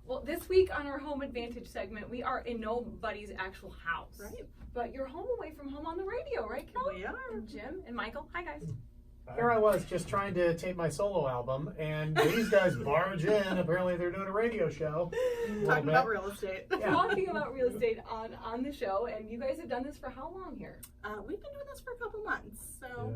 Well, this week on our Home Advantage segment, we are in nobody's actual house. Right. But you're home away from home on the radio, right, Kelly? We are. And Jim and Michael. Hi, guys. Here I was just trying to tape my solo album, and these guys barge in. Apparently, they're doing a radio show. Talking about real estate. Yeah. Talking about real estate on the show, and you guys have done this for how long here? We've been doing this for a couple months, so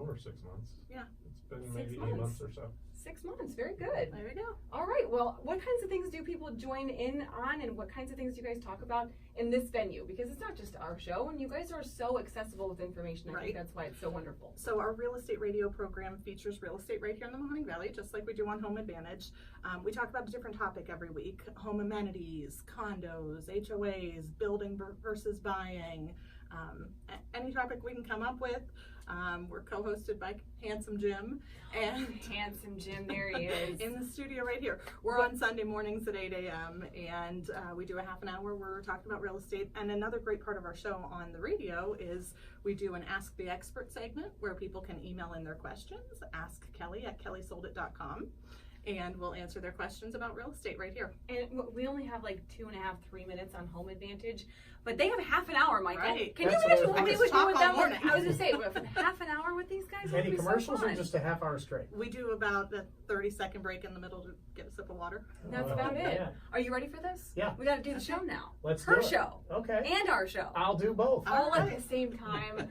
Over 6 months. Yeah. It's been 6 maybe months. 8 months or so. 6 months. Very good. there we go. All right. Well, what kinds of things do people join in on, and what kinds of things do you guys talk about in this venue? Because it's not just our show, and you guys are so accessible with information. I Right. think that's why it's so wonderful. So our real estate radio program features real estate right here in the Mahoning Valley, just like we do on Home Advantage. We talk about a different topic every week: home amenities, condos, HOAs, building versus buying. Any topic we can come up with. We're co-hosted by Handsome Jim and Handsome Jim, there he is. in the studio right here. We're on Sunday mornings at 8 a.m. and we do a half an hour where we're talking about real estate. And another great part of our show on the radio is we do an Ask the Expert segment where people can email in their questions. Ask Kelly at kellysoldit.com. And we'll answer their questions about real estate right here. And we only have like 2.5, 3 minutes on Home Advantage, but they have half an hour, Michael. Right. Can That's you what imagine I what we was would do talking with all them? morning. I was going to say, half an hour with these guys would Any be commercials so or fun. just a half hour straight? We do about a 30-second break in the middle to get a sip of water. That's about it. Yeah. Are you ready for this? Yeah. We got to do the show now. Let's Her do it. show Okay. and our show. I'll do both. All at Alright. the same time.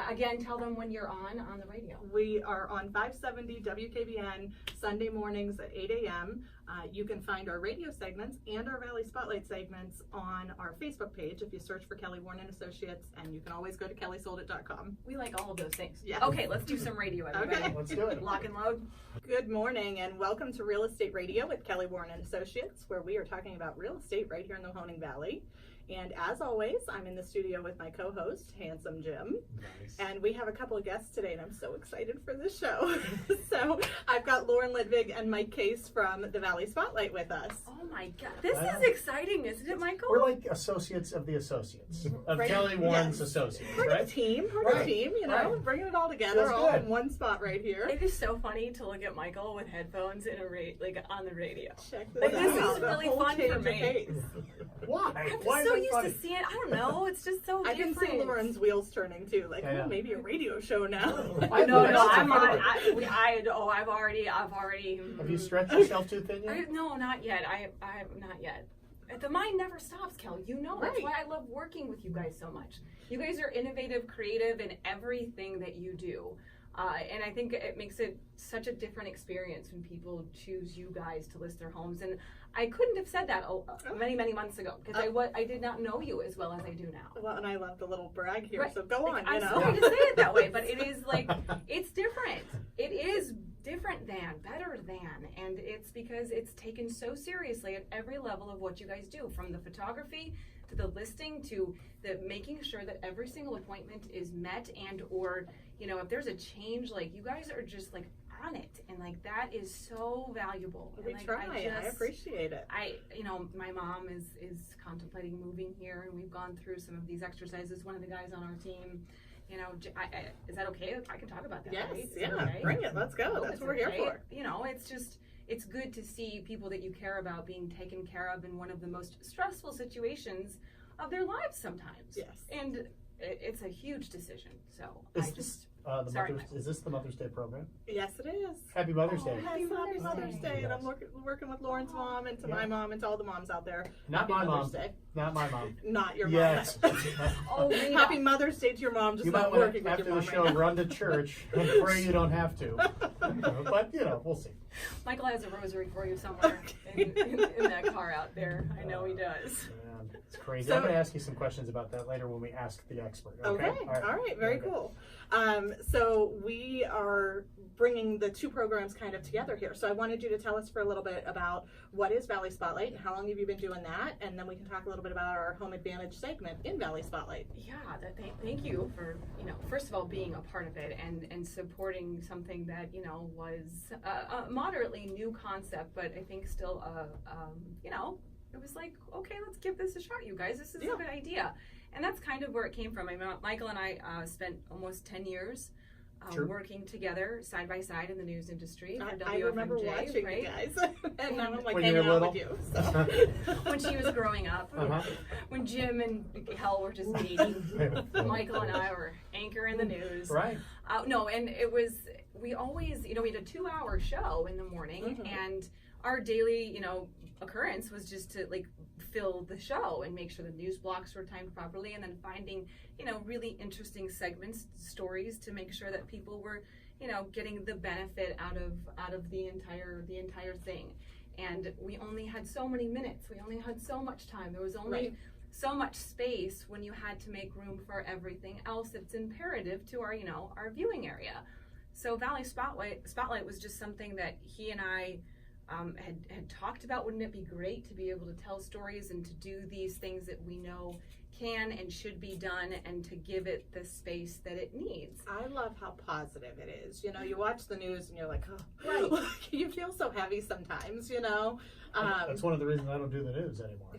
Again, tell them when you're on the radio. We are on 570 WKBN Sunday mornings at 8 a.m. You can find our radio segments and our Valley Spotlight segments on our Facebook page if you search for Kelly Warren and Associates, and you can always go to kellysoldit.com. We like all of those things. Yeah. Okay, let's do some radio, everybody. Okay. Let's do it. Lock and load. Good morning and welcome to Real Estate Radio with Kelly Warren and Associates, where we are talking about real estate right here in the Mahoning Valley. And as always, I'm in the studio with my co-host, Handsome Jim. Nice. And we have a couple of guests today, and I'm so excited for this show. So I've got Lauren Lidvig and Mike Case from the Valley Spotlight with us. Oh my God. This Wow. is exciting, isn't it, Michael? We're like associates of the associates of Right. Kelly Warren's Yes. associates, Part of right? a team, Right. you know, Right. bringing it all together, Feels all good. in one spot right here. It is so funny to look at Michael with headphones in like on the radio. Check Like, this this out. is The really whole fun change for of me. pace. Why? I'm just Why so is it used funny? to seeing. I don't know. It's just so I can different. see Lauren's wheels turning too. Like, I know. oh, maybe a radio show now. I No, know, no, that's I'm a on. favorite. I've already. Have you stretched yourself too thin yet? No, not yet. I not yet. The mind never stops, Kelly. You know that's Right. why I love working with you guys so much. You guys are innovative, creative in everything that you do. And I think it makes it such a different experience when people choose you guys to list their homes. And I couldn't have said that many, many months ago because I did not know you as well as I do now. Well, and I love the little brag here, Right. so go on, I'm you know. sorry to say it that way, but it is like, it's different. It is different than, better than, and it's because it's taken so seriously at every level of what you guys do, from the photography to the listing to the making sure that every single appointment is met, and or, you know, if there's a change, like you guys are just like on it, and like that is so valuable. We and, like, try. I appreciate it. you know, my mom is contemplating moving here, and we've gone through some of these exercises. One of the guys on our team, you know, is that okay? I can talk about that, Yes, right? Is that yeah, okay? bring it. Let's go. Oh, That's it's what we're here okay. for. You know, it's just, it's good to see people that you care about being taken care of in one of the most stressful situations of their lives sometimes. Yes. And it's a huge decision. So Is I this, just, the sorry, Mother's, is this the Mother's Day program? Yes, it is. Happy Mother's Day. Happy Yes, happy Mother's Mother's Day. Day, and I'm working with Lauren's mom and to my Yeah. mom and to all the moms out there. Not Happy my Mother's mom. Day. Not my mom. Not your Yes. mom. oh, Rita. Happy Mother's Day to your mom, just You might not want working to, with after your the mom show, right now. run to church and pray you don't have to. But, you know, we'll see. Michael has a rosary for you somewhere in that car out there. I know he does. Man, it's crazy. So- I'm going to ask you some questions about that later when we ask the expert. Okay. All right. Very Okay. cool. So we are bringing the two programs kind of together here. So I wanted you to tell us for a little bit about what is Valley Spotlight and how long have you been doing that, and then we can talk a little bit about our Home Advantage segment in Valley Spotlight. Yeah, thank you for, you know, first of all, being a part of it and supporting something that, you know, was a moderately new concept, but I think still, you know, it was like, okay, let's give this a shot, you guys. This is a good idea. And that's kind of where it came from. I mean, Michael and I spent almost 10 years Sure. working together side by side in the news industry for WFMJ, I remember watching right? you guys, and now I'm like When you hanging were out little? with you. So. When she was growing up, Uh-huh. when Jim and Hel were just dating, Michael and I were anchor in the news. Right. No, and it was, we always, we had a 2-hour show in the morning, and our daily, occurrence was just to fill the show and make sure the news blocks were timed properly, and then finding, really interesting segments, stories to make sure that people were, getting the benefit out of the entire thing. And we only had so many minutes. We only had so much time. There was only so much space when you had to make room for everything else that's imperative to our, our viewing area. So Valley Spotlight was just something that he and I had talked about. Wouldn't it be great to be able to tell stories and to do these things that we know can and should be done, and to give it the space that it needs? I love how positive it is. You watch the news and you're like, oh, you feel so heavy sometimes, That's one of the reasons I don't do the news anymore.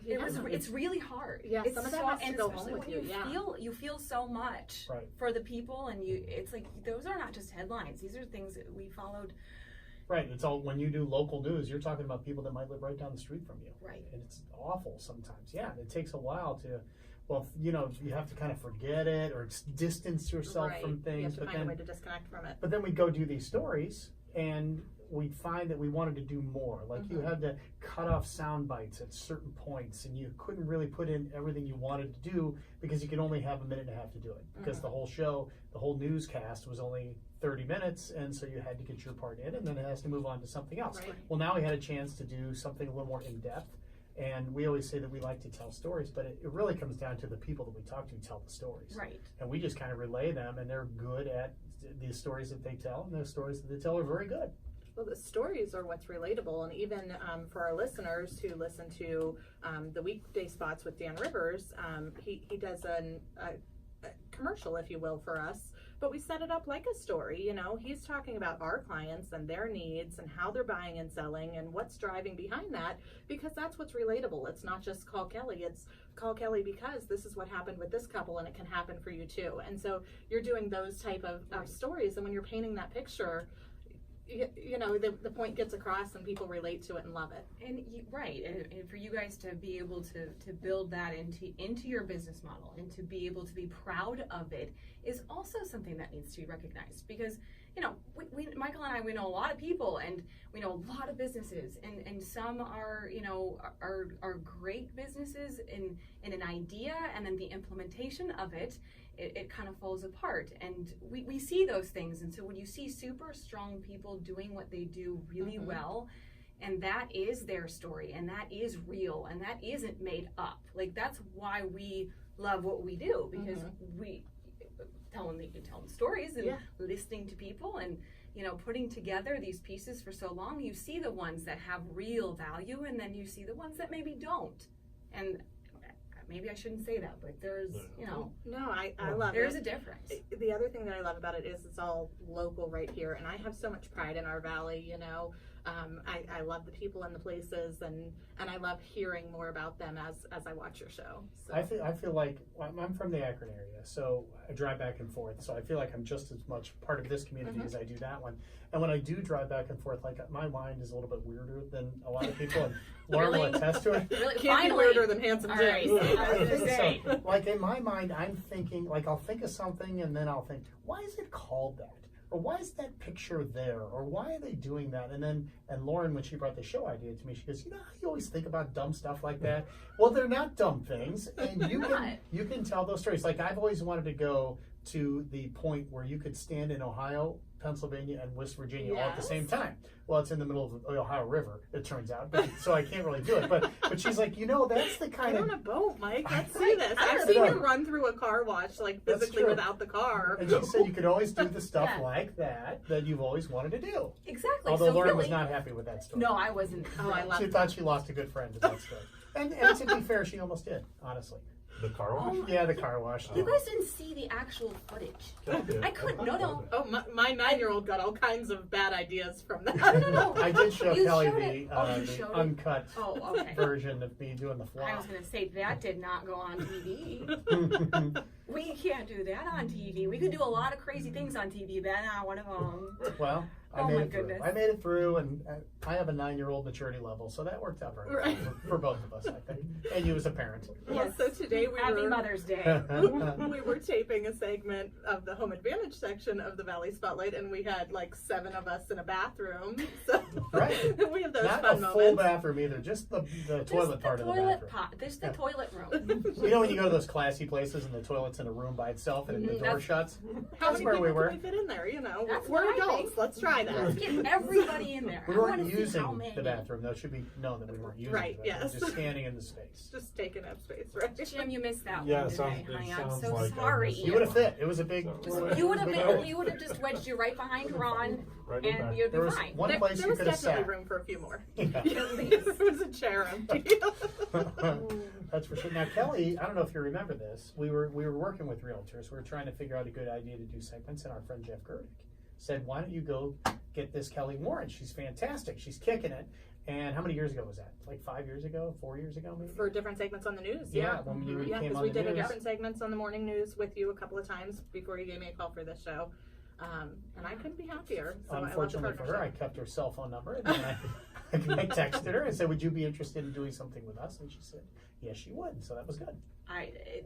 It's really hard. Yeah, it's some of that has to go home with you. You feel so much for the people, and it's like, those are not just headlines. These are things that we followed. Right. It's all, when you do local news, you're talking about people that might live right down the street from you. Right. And it's awful sometimes. Yeah. It takes a while to, you have to kind of forget it or distance yourself from things. You have to find a way to disconnect from it. But then we go do these stories, and we find that we wanted to do more. Like you had to cut off sound bites at certain points, and you couldn't really put in everything you wanted to do because you could only have a minute and a half to do it. Because the whole show, the whole newscast was only 30 minutes, and so you had to get your part in, and then it has to move on to something else. Right. Well, now we had a chance to do something a little more in-depth, and we always say that we like to tell stories, but it really comes down to the people that we talk to tell the stories. Right. And we just kind of relay them, and they're good at the stories that they tell, and the stories that they tell are very good. Well, the stories are what's relatable, and even for our listeners who listen to the weekday spots with Dan Rivers, he does a commercial, if you will, for us, but we set it up like a story. He's talking about our clients and their needs and how they're buying and selling and what's driving behind that, because that's what's relatable. It's not just call Kelly, it's call Kelly because this is what happened with this couple, and it can happen for you too. And so you're doing those type of stories, and when you're painting that picture, the point gets across and people relate to it and love it. And and for you guys to be able to build that into your business model and to be able to be proud of it is also something that needs to be recognized, because we Michael and I, we know a lot of people, and we know a lot of businesses, and some are are great businesses in an idea, and then the implementation of it kind of falls apart, and we see those things. And so when you see super strong people doing what they do really well, and that is their story, and that is real, and that isn't made up, that's why we love what we do, because we tell them stories and listening to people, and putting together these pieces for so long, you see the ones that have real value, and then you see the ones that maybe don't. And maybe I shouldn't say that, but there's, No, I love it. There's a difference. The other thing that I love about it is it's all local right here, and I have so much pride in our valley. I love the people and the places, and I love hearing more about them as I watch your show. So. I feel like I'm from the Akron area, so I drive back and forth. So I feel like I'm just as much part of this community as I do that one. And when I do drive back and forth, my mind is a little bit weirder than a lot of people, and Lauren will attest to it. Really? Can't be weirder than Handsome Jim. Right. I was gonna say. So, in my mind, I'm thinking, I'll think of something, and then I'll think, why is it called that? Or why is that picture there? Or why are they doing that? And Lauren, when she brought the show idea to me, she goes, how you always think about dumb stuff like that? Well, they're not dumb things, and you can tell those stories. I've always wanted to go to the point where you could stand in Ohio, Pennsylvania, and West Virginia all at the same time. Well, it's in the middle of the Ohio River, it turns out, so I can't really do it. But she's like, that's the kind Get of... on a boat, Mike. Let's see this. I've seen you run through a car wash, physically without the car. And she said you could always do the stuff like that you've always wanted to do. Exactly. Although Lauren was not happy with that story. No, I wasn't. Oh, I love She thought she lost a good friend with that story. And to be fair, she almost did, honestly. The car wash? Yeah, the car wash. You guys didn't see the actual footage. Kelly did. I couldn't. No. Oh, my 9-year-old got all kinds of bad ideas from that. No. I did show You Kelly showed it. You the showed it? uncut Oh, okay. version of me doing the I was flop. gonna say that did not go on TV. We can't do that on TV. We could do a lot of crazy things on TV, but not one of them. Well, I Oh made my it through. goodness. I made it through, and I have a 9-year-old maturity level, so that worked out very well Right. for both of us, I think, and you as a parent. Well, so today we Happy were Mother's Day. we were taping a segment of the Home Advantage section of the Valley Spotlight, and we had like 7 of us in a bathroom. So Right. we have those Not fun a moments. full bathroom either, just the toilet Just part the of the toilet bathroom. pot. Just the Yeah. toilet room. You know when you go to those classy places and the toilet's in a room by itself and the door That's- shuts? How That's many where people we were. can we fit in there? You know, That's we're what I adults. think. Let's try Let's that. get everybody in there. We I weren't wanna see how using many. the bathroom, though. It should be known that we weren't using Right, the bathroom. yes. Just standing in the space. Just taking up space, right? Jim, you missed that Yeah, one it sounds- today, it honey. I'm sounds so like I sorry. missed You would have fit. It was a big. You would have been. You would have just wedged you right behind Ron, Right in and back. you'd be There was fine. one There, place there you was could have definitely sat. room for a few more. Yeah. there was a chair empty. That's for sure. Now, Kelly, I don't know if you remember this. We were working with realtors. We were trying to figure out a good idea to do segments, and our friend Jeff Gerdick said, "Why don't you go get this Kelly Warren? She's fantastic. She's kicking it." And how many years ago was that? Like 5 years ago, 4 years ago, maybe. For different segments on the news, Yeah, yeah. when you Yeah, came because on we the did a news. different segments on the morning news with you a couple of times before you gave me a call for this show. And I couldn't be happier. So I love the Unfortunately for her, I partnership. kept her cell phone number, and then I texted her and said, "Would you be interested in doing something with us?" And she said, "Yes, she would." So that was good.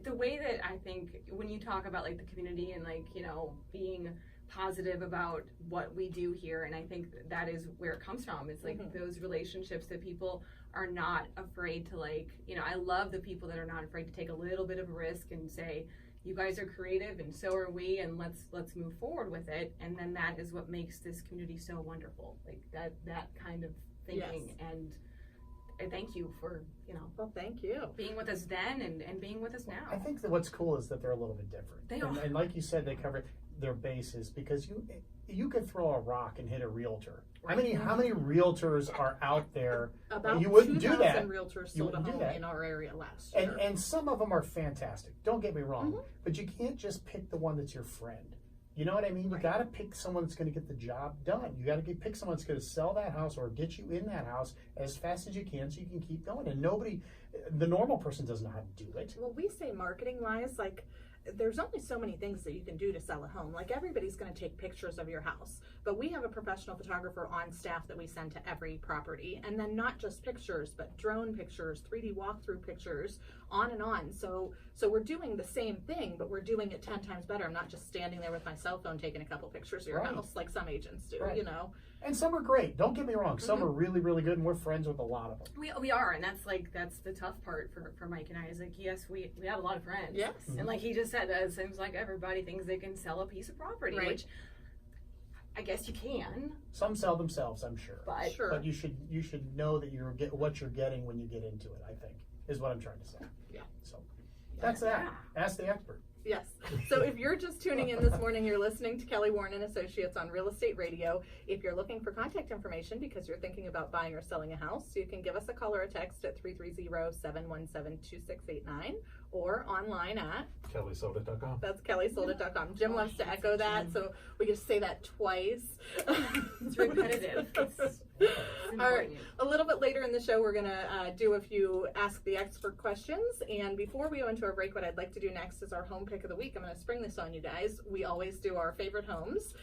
The way that I think when you talk about like the community and like, you know, being positive about what we do here, and I think that is where it comes from. It's like those relationships that people are not afraid to, like, you know, I love the people that are not afraid to take a little bit of a risk and say, you guys are creative and so are we, and let's move forward with it. And then that is what makes this community so wonderful, like that kind of thinking. Yes. And I thank you for, you know, Well, thank you. being with us then and being with us now. I think that what's cool is that they're a little bit different. They and, are. and like you said, they cover their bases because you could throw a rock and hit a realtor. How many realtors are out there? About You wouldn't do 2,000 that. realtors You sold a wouldn't do home that. in our area last year. And some of them are fantastic. Don't get me wrong, Mhm. but you can't just pick the one that's your friend. You know what I mean? You Right. got to pick someone that's going to get the job done. You got to pick someone that's going to sell that house or get you in that house as fast as you can, so you can keep going. And the normal person doesn't know how to do it. Well, we say marketing wise, like, there's only so many things that you can do to sell a home. Like, everybody's going to take pictures of your house, but we have a professional photographer on staff that we send to every property. And then not just pictures, but drone pictures, 3D walkthrough pictures, on and on. So we're doing the same thing, but we're doing it 10 times better. I'm not just standing there with my cell phone taking a couple pictures of your Right. house like some agents do, Right. you know? And some are great. Don't get me wrong. Some are really, really good, and we're friends with a lot of them. We are, and that's the tough part for Mike and I is like, yes, we have a lot of friends. Yes. And like he just said, it seems like everybody thinks they can sell a piece of property, Right. which I guess you can, Some sell themselves, I'm sure. but Sure. But you should know that what you're getting when you get into it, I think, is what I'm trying to say. Yeah. So that's that. Ask the expert. Yes. So if you're just tuning in this morning, you're listening to Kelly Warren and Associates on Real Estate Radio. If you're looking for contact information because you're thinking about buying or selling a house, you can give us a call or a text at 330-717-2689 or online at KellySoda.com. that's kellysoldit.com. Jim loves to echo that, so we just say that twice. it's repetitive. It's All right. important. A little bit later in the show, we're going to do a few Ask the Expert questions. And before we go into our break, what I'd like to do next is our home pick of the week. I'm going to spring this on you guys. We always do our favorite homes.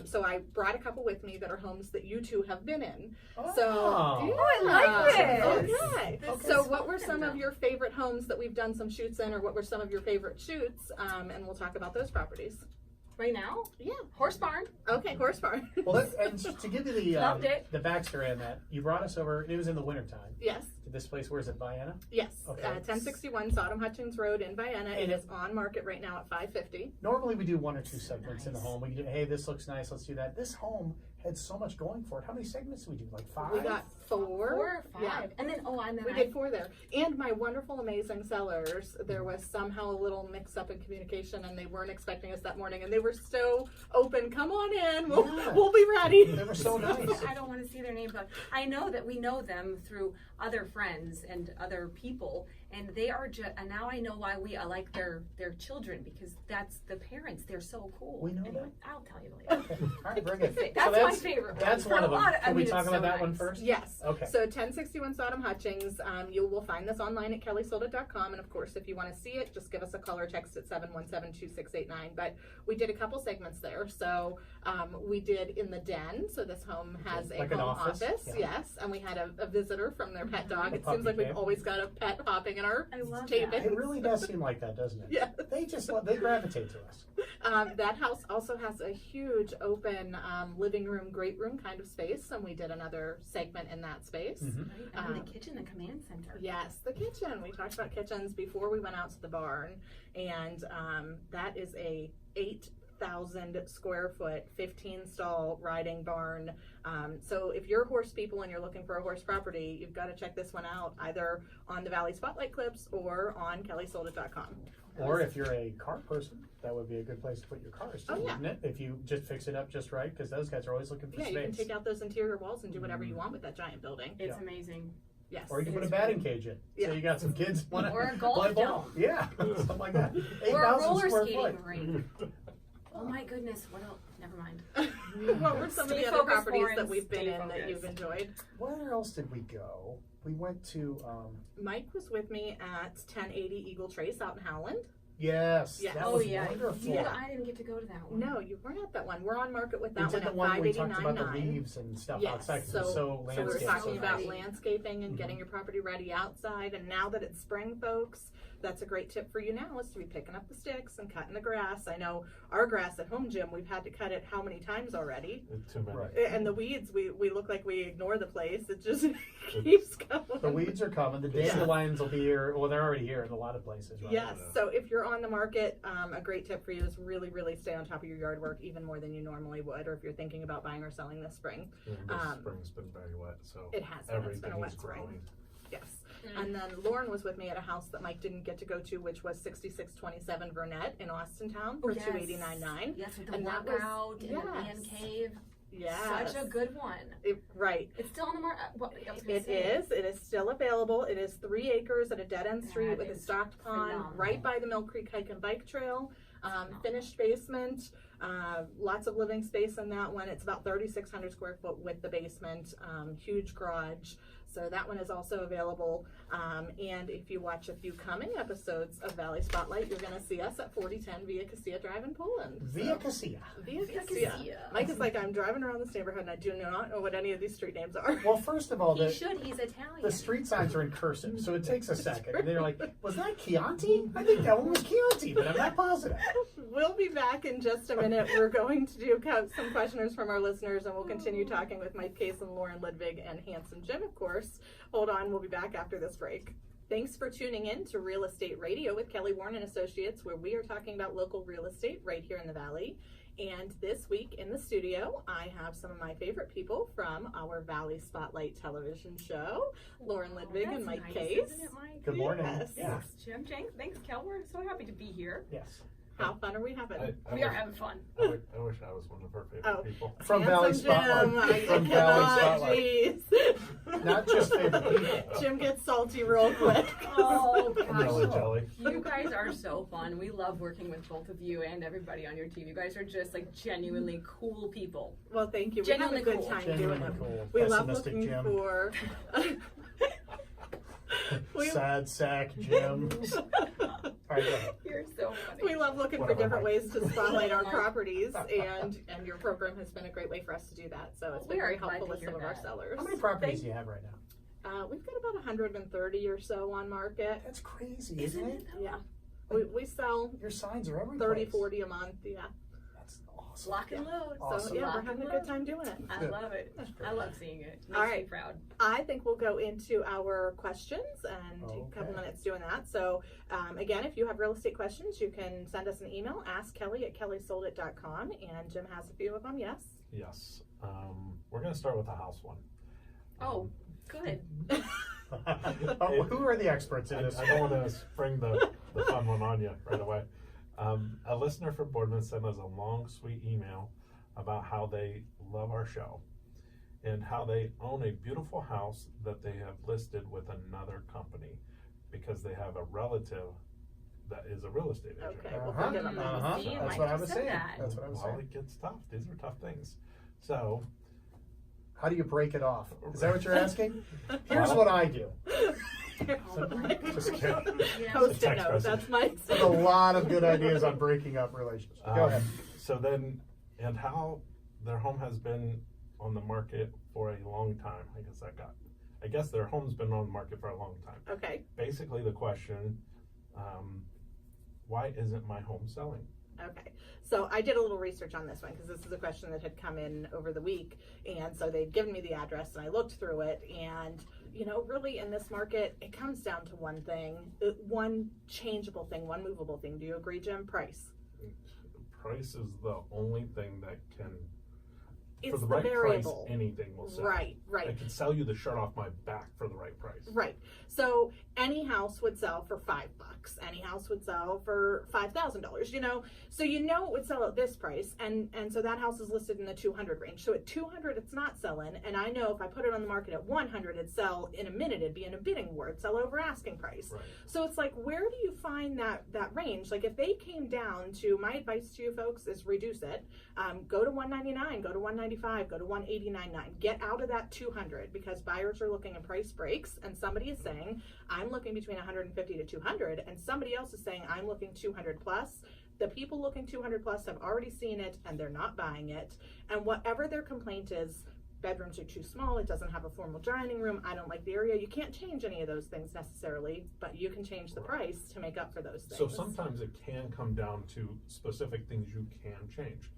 So I brought a couple with me that are homes that you two have been in. So, I like this. Okay. This So is what were fun. some of your favorite homes that we've done some shoots in, or what were some of your favorite shoots? And we'll talk about those properties. Right now, Yeah. horse barn. Okay, horse farm. Well, and to give you Loved it. the backstory on that, you brought us over. It was in the wintertime. Yes. To this place, where is it, Vienna? Yes. Okay. 1061 Sodom Hutchins Road in Vienna. It And is on market right now at $550. Normally we do one or two segments in the home. We do, hey, this looks nice, let's do that. This home had so much going for it. How many segments did we do? Like 5? We got 4. 4 or 5. Yeah. And then, We did 4 there. And my wonderful, amazing sellers, there was somehow a little mix up in communication and they weren't expecting us that morning and they were so open. Come on in. We'll be ready. They were so nice. I don't want to see their name, but I know that we know them through other friends and other people, and they are just, and now I know why we like their children, because that's the parents. They're so cool. We know anyway, them. I'll tell you later. Okay. All right, very good. That's So my favorite That's one. one of them. Can we it's talk about so that one nice. first? Yes. Okay. So 1061 Sodom Hutchings, you will find this online at kellysold.com. And of course, if you want to see it, just give us a call or text at 717-2689. But we did a couple segments there. So we did In the Den. So this home has a Like an home office? Yeah. Yes. And we had a visitor from their pet dog. A It puppy seems like we've cave. always got a pet hopping in our I love tapings. that. It really does seem like that, doesn't it? Yeah. They gravitate to us. That house also has a huge open living room, great room kind of space, and we did another segment in that space. Mhm. Right, and the kitchen, the command center. Yes, the kitchen. We talked about kitchens before we went out to the barn, and that is a 8,000 square foot, 15 stall riding barn. So if you're horse people and you're looking for a horse property, you've got to check this one out either on the Valley Spotlight Clips or on kellysold.com. Or if you're a car person, that would be a good place to put your cars too, Oh, yeah. wouldn't it? If you just fix it up just right, because those guys are always looking for Yeah, space. you can take out those interior walls and do whatever you want with that giant building. It's Yeah. amazing. Yes. Or you can It put a is batting cage in. Yeah. So you got some kids want to Or a golf play ball. dome. Yeah, something like that. Or a 8,000 roller square skating foot. rink. Oh my goodness, what else? Never mind. What were some of Stay the other focused, properties that Lawrence. we've been Stay in that focused. you've enjoyed? Where else did we go? We went to, Mike was with me at 1080 Eagle Trace out in Howland. yes, Yes. that Oh was yeah, wonderful. yeah. I didn't get to go to that one. No, you weren't at that one. We're on market with We that did one the at one we talked about the 589.9. leaves and stuff Yes, outside. 'cause so, it was so so we're landscape. talking about ready. landscaping and Mhm. getting your property ready outside. And now that it's spring, folks, that's a great tip for you now is to be picking up the sticks and cutting the grass. I know our grass at home, Jim, we've had to cut it how many times already? Too many. Right. And the weeds, we look like we ignore the place. It just keeps going. The weeds are coming. The Yeah. dandelions will be here. Well, they're already here in a lot of places, right? Yes. So if you're on the market, a great tip for you is really, really stay on top of your yard work even more than you normally would, or if you're thinking about buying or selling this spring. And this Um, spring's been very wet, so It has been. It's been everything a wet is spring. growing. Yes. Mm. And then Lauren was with me at a house that Mike didn't get to go to, which was 6627 Burnett in Austintown for Oh, yes. $289,900. Yes, with the And that was- walkout and the man yes. cave. Yes. Such a good one. Right. It's still on the market. What I was gonna It say. is. It is still available. It is 3 acres at a dead end street That with a is stocked pond phenomenal. right by the Mill Creek Hike and Bike Trail. Phenomenal. Finished basement, lots of living space in that one. It's about 3,600 square foot with the basement, huge garage. So that one is also available. And if you watch a few coming episodes of Valley Spotlight, you're going to see us at 4010 Via Casilla Drive in Poland. Via Casilla. Via Via Casilla. Casilla. Mike is like, I'm driving around this neighborhood and I do not know what any of these street names are. Well, first of all, He the should. He's Italian. the street signs are in cursive, so it takes a second. And they're like, was that Chianti? I think that one was Chianti, but I'm not positive. We'll be back in just a minute. We're going to do some questioners from our listeners, and we'll continue talking with Mike Case and Lauren Ludwig and Handsome Jim, of course. Hold on, we'll be back after this break. Thanks for tuning in to Real Estate Radio with Kelly Warren and Associates, where we are talking about local real estate right here in the Valley. And this week in the studio, I have some of my favorite people from our Valley Spotlight television show, Lauren Ludwig That's and Mike nice, Case. isn't it, Mike? Good morning. Yes. Yeah. Jim, thanks, Kel. We're so happy to be here. Yes. How fun are we having? We are having fun. I wish I was one of her favorite Oh. people. From Valley Handsome Jim, Spotlight. I From Valley cannot, Spotlight. jeez. Not just favorite people. Jim gets salty real quick. Oh Jelly gosh. jelly. You guys are so fun. We love working with both of you and everybody on your team. You guys are just like genuinely cool people. Well, thank you. We have a Genuinely good cool. time doing Genuinely it. cool. We love Pessimistic looking Jim. for. we, Sad sack Jim. All right, go ahead. You're so funny. we love looking for Whatever, different Mike. ways to spotlight our properties, and your program has been a great way for us to do that. So it's been We are very glad helpful to with hear some of our that. sellers. How many properties do you have right now? We've got about 130 or so on market. That's crazy, isn't it? Yeah, we sell Your signs are every 30, place. 40 a month. Yeah, That's awesome. Lock and load. Awesome. so yeah, Lock we're and having a load. good time doing it. I Good. love it. That's great. I love seeing it. Makes All me right. proud. I think we'll go into our questions and take a couple Okay. minutes doing that. So, again, if you have real estate questions, you can send us an email, askkelly@kellysoldit.com, and Jim has a few of them, yes? Yes. We're going to start with the house one. Oh, good. Oh, who are the experts in this? I don't want to spring the fun one on you right away. A listener from Boardman sent us a long, sweet email about how they love our show and how they own a beautiful house that they have listed with another company because they have a relative that is a real estate agent. Okay, well, forget about that. See, That's Mike what I just was said saying. that. That's what I was Well, saying. it gets tough. These are tough things. So, How do you break it off? Is that what you're asking? Here's what I do. Just kidding. Yeah. Post-it Text note, message. that's my. There's a lot of good ideas on breaking up relationships. Go ahead. So then, and how their home has been on the market for a long time. I guess their home's been on the market for a long time. Okay, Basically, the question, why isn't my home selling? okay. So I did a little research on this one because this is a question that had come in over the week. And so they'd given me the address and I looked through it. And, you know, really in this market, it comes down to one thing, one changeable thing, one movable thing. Do you agree, Jim? Price. Price is the only thing that can, It's for the the right variable. price, anything will sell. Right, I right. can sell you the shirt off my back for the right price. Right. So any house would sell for $5. Any house would sell for $5,000, you know. So you know it would sell at this price, and so that house is listed in the 200 range. So at 200 it's not selling, and I know if I put it on the market at 100 it'd sell in a minute, it'd be in a bidding war, it'd sell over asking price. Right. So it's like, where do you find that range? Like if they came down to, my advice to you folks is reduce it. Go to 199, go to 195, go to 189.9. Get out of that 200 because buyers are looking at price breaks, and somebody is saying I'm looking between 150 to 200, and somebody else is saying I'm looking 200 plus. The people looking 200 plus have already seen it and they're not buying it. And whatever their complaint is, bedrooms are too small, it doesn't have a formal dining room, I don't like the area. You can't change any of those things necessarily, but you can change the price to make up for those things. So sometimes it can come down to specific things you can change.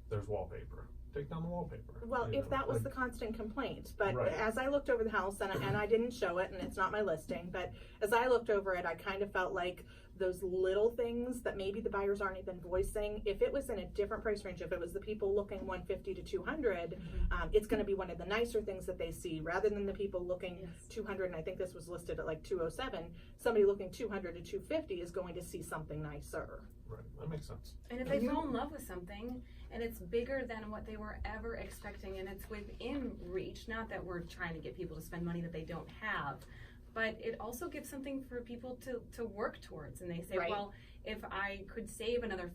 There's wallpaper. Take down the wallpaper. Well, you if know, that was like- the constant complaint, but Right. as I looked over the house, and I didn't show it, and it's not my listing, but as I looked over it, I kind of felt like those little things that maybe the buyers aren't even voicing, if it was in a different price range, if it was the people looking 150 to 200, it's going to be one of the nicer things that they see, rather than the people looking Yes. 200, and I think this was listed at like 207, somebody looking 200 to 250 is going to see something nicer. Right, that makes sense. And if Can they you- fall in love with something and it's bigger than what they were ever expecting and it's within reach, not that we're trying to get people to spend money that they don't have, but it also gives something for people to work towards. And they say, Right. well, if I could save another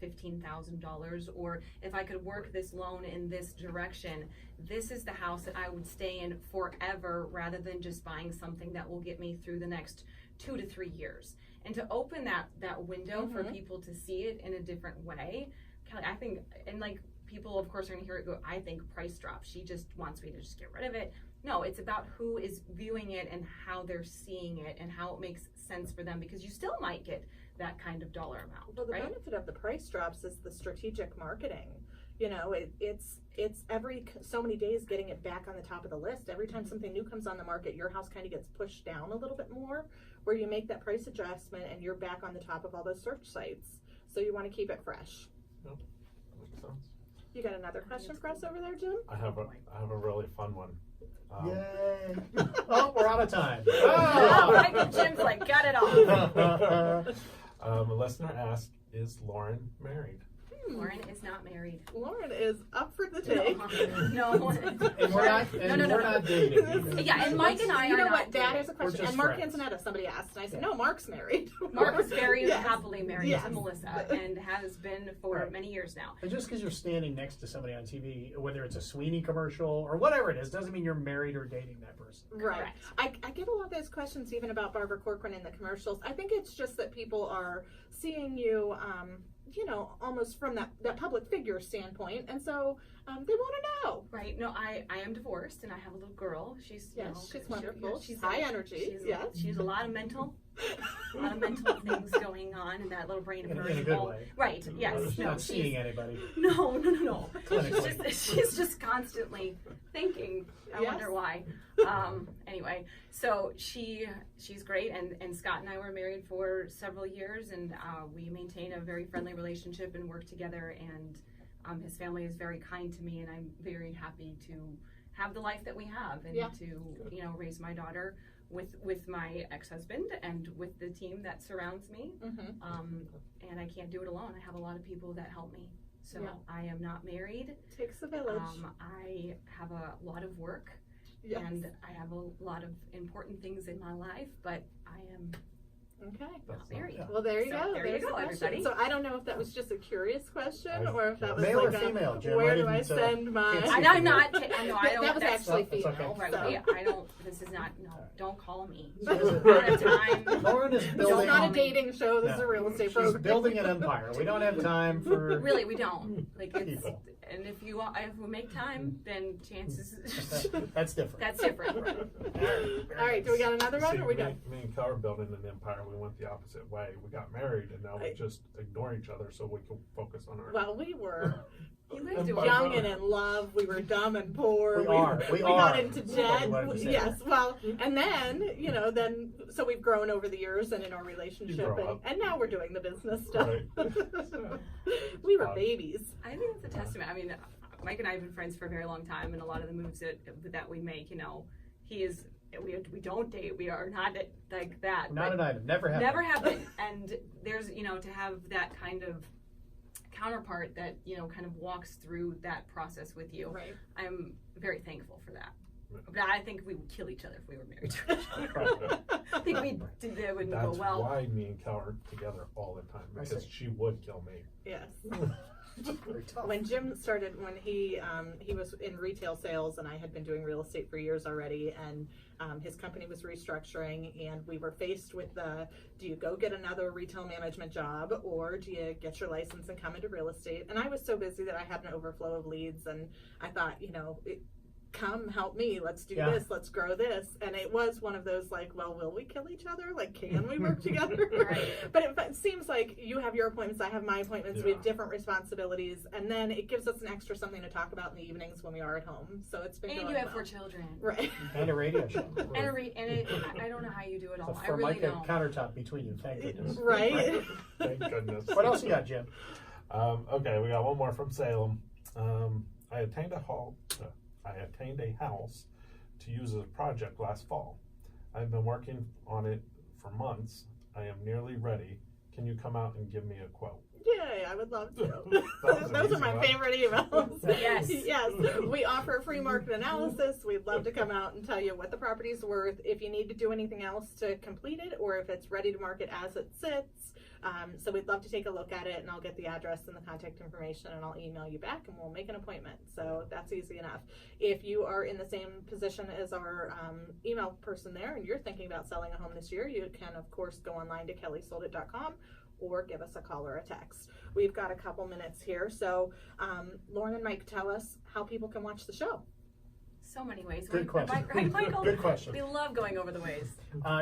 $15,000 or if I could work this loan in this direction, this is the house that I would stay in forever rather than just buying something that will get me through the next 2 to 3 years. And to open that window for people to see it in a different way, Kelly, I think, and like people of course are gonna hear it go, I think price drop. She just wants me to just get rid of it. No, it's about who is viewing it and how they're seeing it and how it makes sense for them, because you still might get that kind of dollar amount, Well, the right? benefit of the price drops is the strategic marketing. You know, it's every so many days getting it back on the top of the list. Every time something new comes on the market, your house kind of gets pushed down a little bit more, where you make that price adjustment and you're back on the top of all those search sites. So you want to keep it fresh. Yep, that makes sense. You got another question for us over there, Jim? I have a really fun one. Yay. Oh, we're out of time. Oh, Michael Jim's like, got it all. Oh. A listener asked, is Lauren married? Lauren is not married. Lauren is up for the take. No. And we're not, and No. we're not dating. either. Yeah, and Mike and I You are know not what? That dating. is a question. just And Mark friends. Antonetta, somebody asked, and I said, no, Mark's married. Mark is very Yes. happily married Yes. to Melissa and has been for Right. many years now. And just because you're standing next to somebody on TV, whether it's a Sweeney commercial or whatever it is, doesn't mean you're married or dating that person. Right. Correct. I get a lot of those questions even about Barbara Corcoran in the commercials. I think it's just that people are seeing you, you know, almost from that public figure standpoint. And so they want to know. Right. No, I am divorced and I have a little girl. She's you Yes, know, she's she- wonderful. she's High energy. Yes. She's a lot of mental things going on in that little brain of In hers. a good all- way. Right. Yes. She's No, not seeing anybody. No. Clinically. She's just constantly thinking. I Yes. wonder why. Anyway, so she's great, and Scott and I were married for several years, and we maintain a very friendly relationship and work together. And His family is very kind to me, and I'm very happy to have the life that we have, and Yeah. to, you know, raise my daughter with my ex-husband and with the team that surrounds me. And I can't do it alone. I have a lot of people that help me. So Yeah. I am not married. Takes a village. I have a lot of work, Yes. and I have a lot of important things in my life, but I am Okay. not married. Yeah. Well, there you So, go. there you There's go, the question. everybody. So I don't know if that was just a curious question or if that was Male or like female, Jim? where I do I didn't, send my? can't see I'm not. No, I don't. That was that's- actually that's female. okay. Right, So. yeah, I don't. This is not. No, don't call me. So I don't have time. Lauren is This is building. not a dating show. This is No. a real estate She's program. building an empire. We don't have time for. Really, we don't. Like it's. People. And if we make time, then chances. That's different. That's different. All right, do we got another one? See, Or we me, done? me and Kel are building an empire. We went the opposite way. We got married, and now we just ignore each other so we can focus on our. Well, we were You guys do young and in love. We were dumb and poor. We are. We got are. into That's debt. what I was saying. Yes. Well, and then so we've grown over the years and in our You relationship, grow up. and now we're doing the business stuff. Right. We were babies. I think it's a testament. I mean, Mike and I have been friends for a very long time, and a lot of the moves that we make, you know, he is. We don't date. We are not like that. Not but an item. Never happened. Never happened. And there's, you know, to have that kind of counterpart that, you know, kind of walks through that process with you. Right. I'm very thankful for that. Right. But I think we would kill each other if we were married to each other. I think that wouldn't That's go well. why me and Kel are together all the time, I because see. she would kill me. Yes. Very tough. When Jim started, when he was in retail sales, and I had been doing real estate for years already, and his company was restructuring, and we were faced with do you go get another retail management job, or do you get your license and come into real estate? And I was so busy that I had an overflow of leads, and I thought, you know, come help me, let's do Yeah. this, let's grow this. And it was one of those like, well, will we kill each other? Like, can we work together? Right. But it seems like you have your appointments, I have my appointments, we have Yeah. different responsibilities, and then it gives us an extra something to talk about in the evenings when we are at home. So it's been And going you have well. 4 children. Right. And a radio show. I don't know how you do it So all. I for really Mike, a don't. countertop between you. Thank goodness. Right. Thank goodness. What else you got, Jim? Okay, we got one more from Salem. I attained a house to use as a project last fall. I've been working on it for months. I am nearly ready. Can you come out and give me a quote? Yay, I would love to. That was an Those are easy my one. favorite emails. Yes. Yes. We offer a free market analysis. We'd love to come out and tell you what the property's worth, if you need to do anything else to complete it, or if it's ready to market as it sits. So we'd love to take a look at it, and I'll get the address and the contact information, and I'll email you back, and we'll make an appointment. So that's easy enough. If you are in the same position as our email person there, and you're thinking about selling a home this year, you can, of course, go online to kellysoldit.com or give us a call or a text. We've got a couple minutes here. So Lauren and Mike, tell us how people can watch the show. So many ways. Good question. Right, Michael? Good question. We love going over the ways.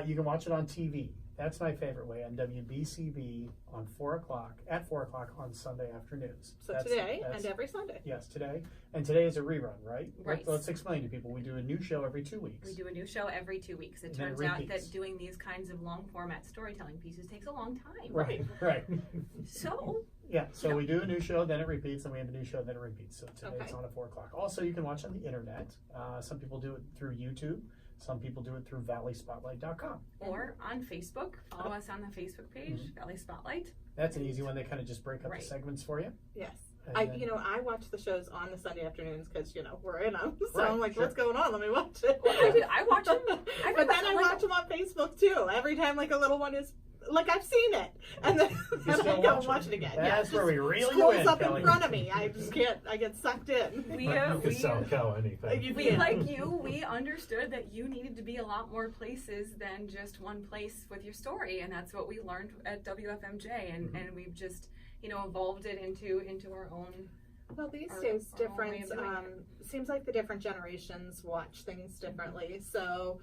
You can watch it on TV. That's my favorite way, on WBCB on 4 o'clock, at 4 o'clock on Sunday afternoons. So today and every Sunday. Yes, today. And today is a rerun, right? Right. Let's explain to people. We do a new show every 2 weeks. We do a new show every 2 weeks. It And then turns out repeats. that doing these kinds of long format storytelling pieces takes a long time. Right, right. So, Yeah, so we do a new show, then it repeats, and we have a new show, then it repeats. So today it's Okay. on at 4 o'clock. Also, you can watch on the internet. Some people do it through YouTube. Some people do it through valleyspotlight.com. or on Facebook. Follow us on the Facebook page, Mm-hmm. Valley Spotlight. That's an easy one. They kind of just break up Right. the segments for you. Yes. And I then- watch the shows on the Sunday afternoons because, we're in them. So Right, I'm like, sure. what's going on? Let me watch it. Well, I watch them. I But then I like watch them on Facebook too. Every time like a little one is, like I've seen it. And then You and I still go watch and watch it again. That's yeah, where we really scrolls win, up Kelly. in front of me. I just can't, I get sucked in. We, You could sell Kel anything. You we can. like you, we understood that you needed to be a lot more places than just one place with your story, and that's what we learned at WFMJ, and we've just evolved it into our own. Well, these Our- days, our own way different. of doing Seems like the different generations watch things differently. So,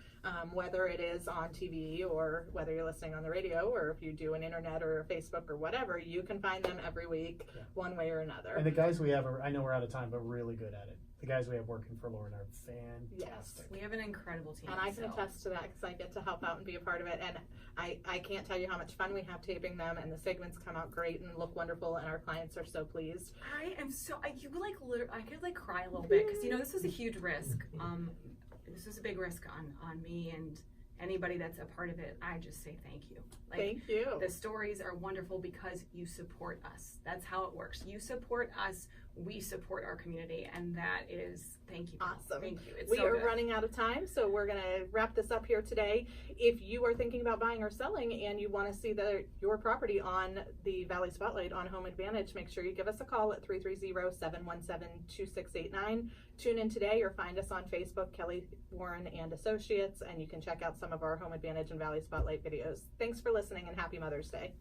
whether it is on TV or whether you're listening on the radio, or if you do an internet or Facebook or whatever, you can find them every week, Yeah. one way or another. And the guys we have, I know we're out of time, but really good at it. the guys we have working for Lauren are fantastic. We have an incredible team. And I can attest to that because I get to help out and be a part of it. And I can't tell you how much fun we have taping them, and the segments come out great and look wonderful, and our clients are so pleased. I am so, I could like cry a little bit because, you know, this was a huge risk. This was a big risk on me and anybody that's a part of it. I just say thank you. Like, Thank you. the stories are wonderful because you support us. That's how it works. You support us, we support our community, and that is, thank you. Awesome. Thank you. It's We so are good. running out of time, so we're going to wrap this up here today. If you are thinking about buying or selling and you want to see your property on the Valley Spotlight on Home Advantage, make sure you give us a call at 330-717-2689. Tune in today or find us on Facebook, Kelly Warren and Associates, and you can check out some of our Home Advantage and Valley Spotlight videos. Thanks for listening, and happy Mother's Day.